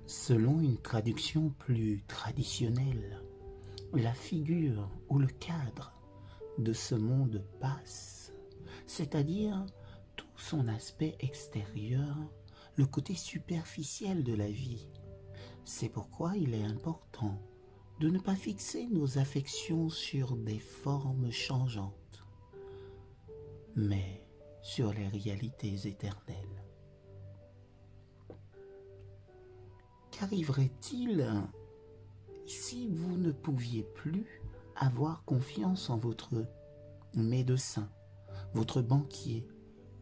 Selon une traduction plus traditionnelle, la figure ou le cadre de ce monde passe, c'est-à-dire tout son aspect extérieur, le côté superficiel de la vie. C'est pourquoi il est important de ne pas fixer nos affections sur des formes changeantes, mais sur les réalités éternelles. Qu'arriverait-il si vous ne pouviez plus avoir confiance en votre médecin, votre banquier,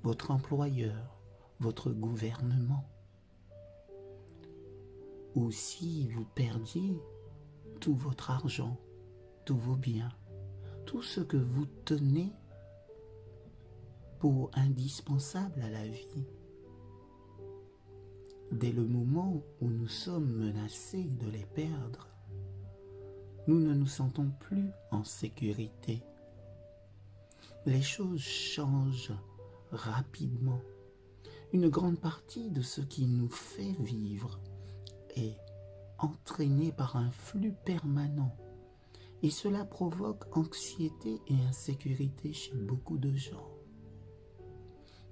votre employeur, votre gouvernement? Ou si vous perdiez tout votre argent, tous vos biens, tout ce que vous tenez pour indispensable à la vie? Dès le moment où nous sommes menacés de les perdre, nous ne nous sentons plus en sécurité. Les choses changent rapidement. Une grande partie de ce qui nous fait vivre est entraîné par un flux permanent et cela provoque anxiété et insécurité chez beaucoup de gens.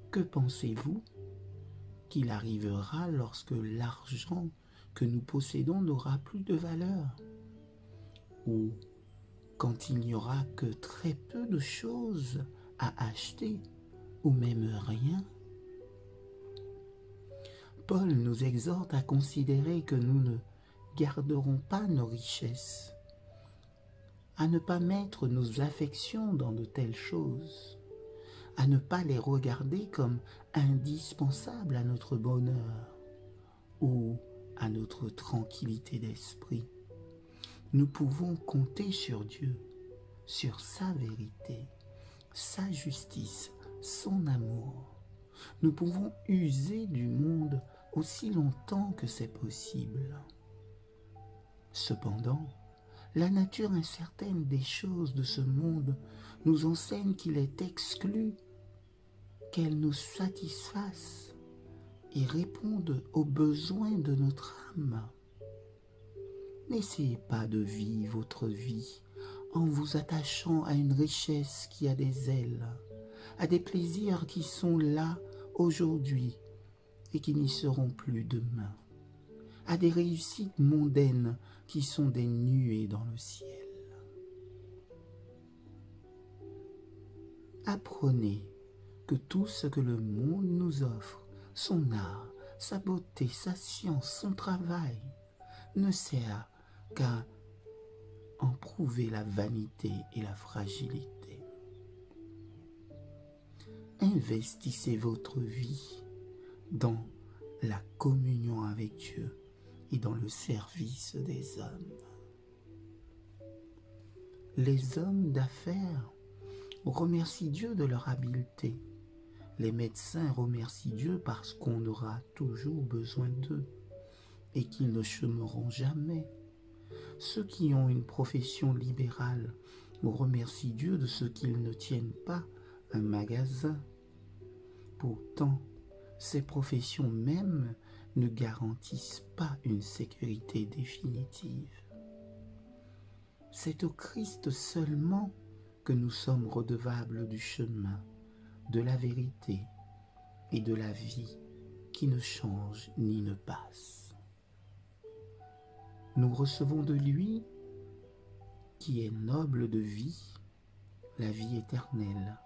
Que pensez-vous qu'il arrivera lorsque l'argent que nous possédons n'aura plus de valeur, ou quand il n'y aura que très peu de choses à acheter, ou même rien? Paul nous exhorte à considérer que nous ne garderons pas nos richesses, à ne pas mettre nos affections dans de telles choses, à ne pas les regarder comme indispensables à notre bonheur ou à notre tranquillité d'esprit. Nous pouvons compter sur Dieu, sur sa vérité, sa justice, son amour. Nous pouvons user du monde aussi longtemps que c'est possible. Cependant, la nature incertaine des choses de ce monde nous enseigne qu'il est exclu qu'elles nous satisfassent et répondent aux besoins de notre âme. N'essayez pas de vivre votre vie en vous attachant à une richesse qui a des ailes, à des plaisirs qui sont là aujourd'hui et qui n'y seront plus demain, à des réussites mondaines qui sont des nuées dans le ciel. Apprenez que tout ce que le monde nous offre, son art, sa beauté, sa science, son travail, ne sert qu'à en prouver la vanité et la fragilité. Investissez votre vie dans la communion avec Dieu et dans le service des hommes. Les hommes d'affaires remercient Dieu de leur habileté. Les médecins remercient Dieu parce qu'on aura toujours besoin d'eux et qu'ils ne chômeront jamais. Ceux qui ont une profession libérale remercient Dieu de ce qu'ils ne tiennent pas un magasin. Pourtant, ces professions même ne garantissent pas une sécurité définitive. C'est au Christ seulement que nous sommes redevables du chemin, de la vérité et de la vie qui ne change ni ne passe. Nous recevons de lui, qui est noble de vie, la vie éternelle.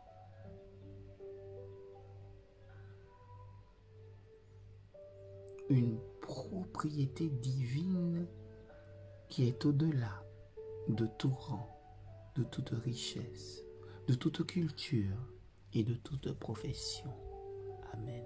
Une propriété divine qui est au-delà de tout rang, de toute richesse, de toute culture et de toute profession. Amen.